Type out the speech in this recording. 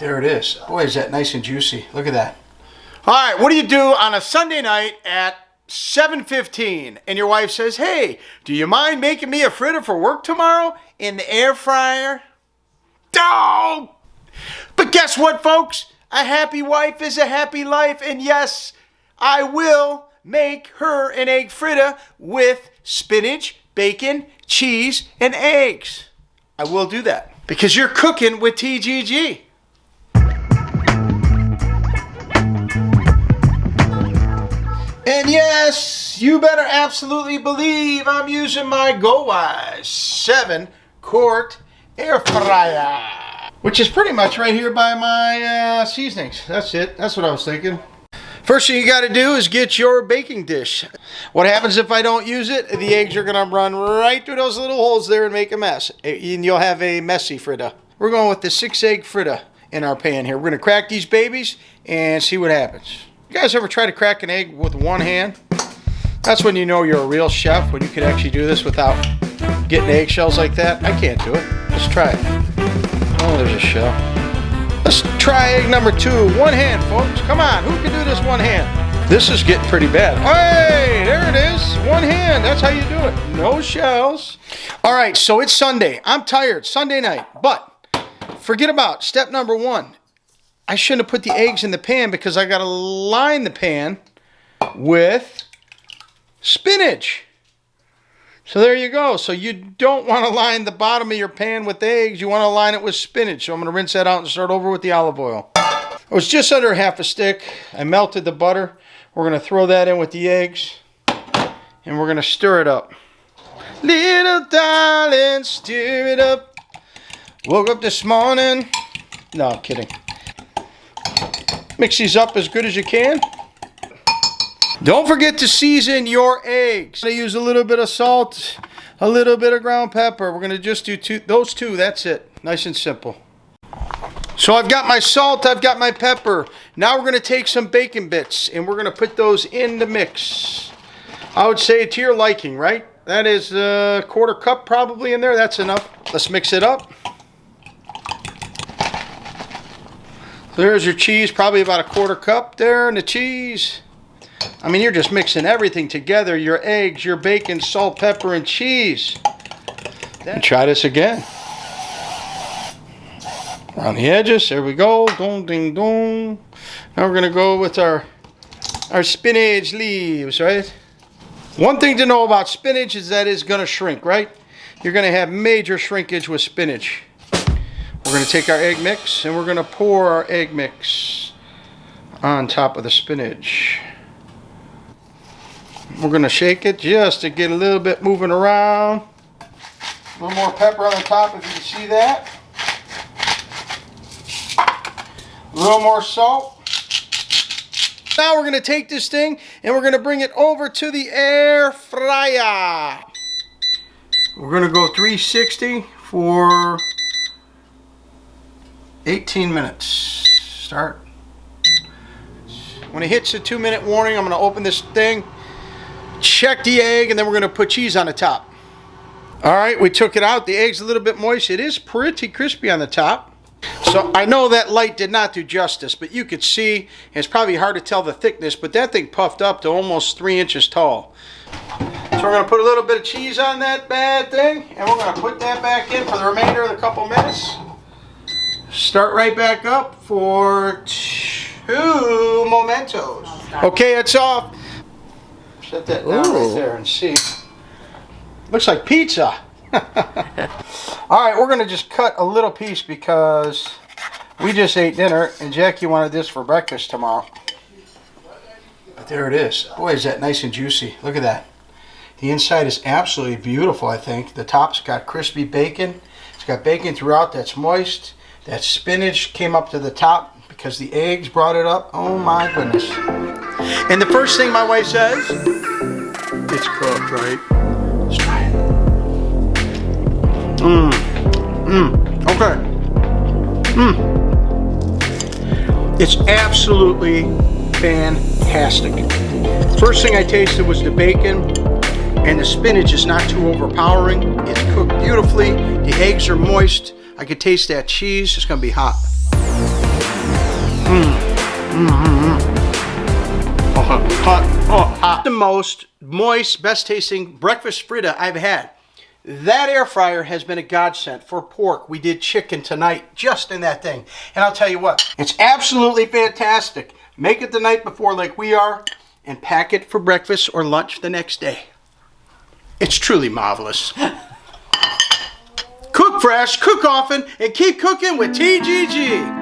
There it is. Boy, is that nice and juicy. Look at that. All right, what do you do on a Sunday night at 7:15 and your wife says, hey, do you mind making me a fritter for work tomorrow in the air fryer? Oh! But guess what, folks? A happy wife is a happy life. And yes, I will make her an egg fritter with spinach, bacon, cheese, and eggs. I will do that because you're cooking with TGG. And yes, you better absolutely believe I'm using my GoWise 7-quart air fryer, which is pretty much right here by my seasonings. That's it. That's what I was thinking. First thing you got to do is get your baking dish. What happens if I don't use it? The eggs are going to run right through those little holes there and make a mess. And you'll have a messy fritter. We're going with the 6-egg fritter in our pan here. We're going to crack these babies and see what happens. You guys ever try to crack an egg with one hand? That's when you know you're a real chef, when you can actually do this without getting eggshells like that. I can't do it. Let's try it. Oh, there's a shell. Let's try egg number 2. One hand, folks. Come on. Who can do this one hand? This is getting pretty bad. Hey, there it is. One hand. That's how you do it. No shells. All right, so it's Sunday. I'm tired. Sunday night. But forget about step number 1. I shouldn't have put the eggs in the pan because I got to line the pan with spinach. So there you go. So you don't want to line the bottom of your pan with eggs. You want to line it with spinach. So I'm going to rinse that out and start over with the olive oil. It was just under half a stick. I melted the butter. We're going to throw that in with the eggs. And we're going to stir it up. Little darling, stir it up. Woke up this morning. No, I'm kidding. Mix these up as good as you can. Don't forget to season your eggs. I'm going to use a little bit of salt, a little bit of ground pepper. We're going to just do those two. That's it. Nice and simple. So I've got my salt. I've got my pepper. Now we're going to take some bacon bits and we're going to put those in the mix. I would say to your liking, right? That is a 1/4 cup probably in there. That's enough. Let's mix it up. There's your cheese, probably about a 1/4 cup there, and the cheese. I mean, you're just mixing everything together. Your eggs, your bacon, salt, pepper, and cheese. And try this again. Around the edges, there we go. Dong, ding, dong. Now we're going to go with our spinach leaves, right? One thing to know about spinach is that it's going to shrink, right? You're going to have major shrinkage with spinach. We're going to take our egg mix and we're going to pour our egg mix on top of the spinach. We're going to shake it just to get a little bit moving around. A little more pepper on the top if you can see that. A little more salt. Now we're going to take this thing and we're going to bring it over to the air fryer. We're going to go 360 for 18 minutes. Start. When it hits the 2-minute warning, I'm going to open this thing, check the egg, and then we're going to put cheese on the top. All right, we took it out. The egg's a little bit moist. It is pretty crispy on the top. So I know that light did not do justice, but you could see, it's probably hard to tell the thickness, but that thing puffed up to almost 3 inches tall. So we're going to put a little bit of cheese on that bad thing, and we're going to put that back in for the remainder of the couple minutes. Start right back up for 2 mementos. Okay, it's off. Set that down right there and see. Looks like pizza. All right, we're going to just cut a little piece because we just ate dinner and Jackie wanted this for breakfast tomorrow. But there it is. Boy, is that nice and juicy. Look at that. The inside is absolutely beautiful, I think. The top's got crispy bacon. It's got bacon throughout that's moist. That spinach came up to the top because the eggs brought it up. Oh my goodness. And the first thing my wife says, it's cooked, right? Let's try it. Okay. It's absolutely fantastic. First thing I tasted was the bacon, and the spinach is not too overpowering. It's cooked beautifully. The eggs are moist. I could taste that cheese. It's going to be hot. Hot. The most moist, best tasting breakfast fritta I've had. That air fryer has been a godsend for pork. We did chicken tonight just in that thing. And I'll tell you what, it's absolutely fantastic. Make it the night before like we are and pack it for breakfast or lunch the next day. It's truly marvelous. Cook fresh, cook often, and keep cooking with TGG.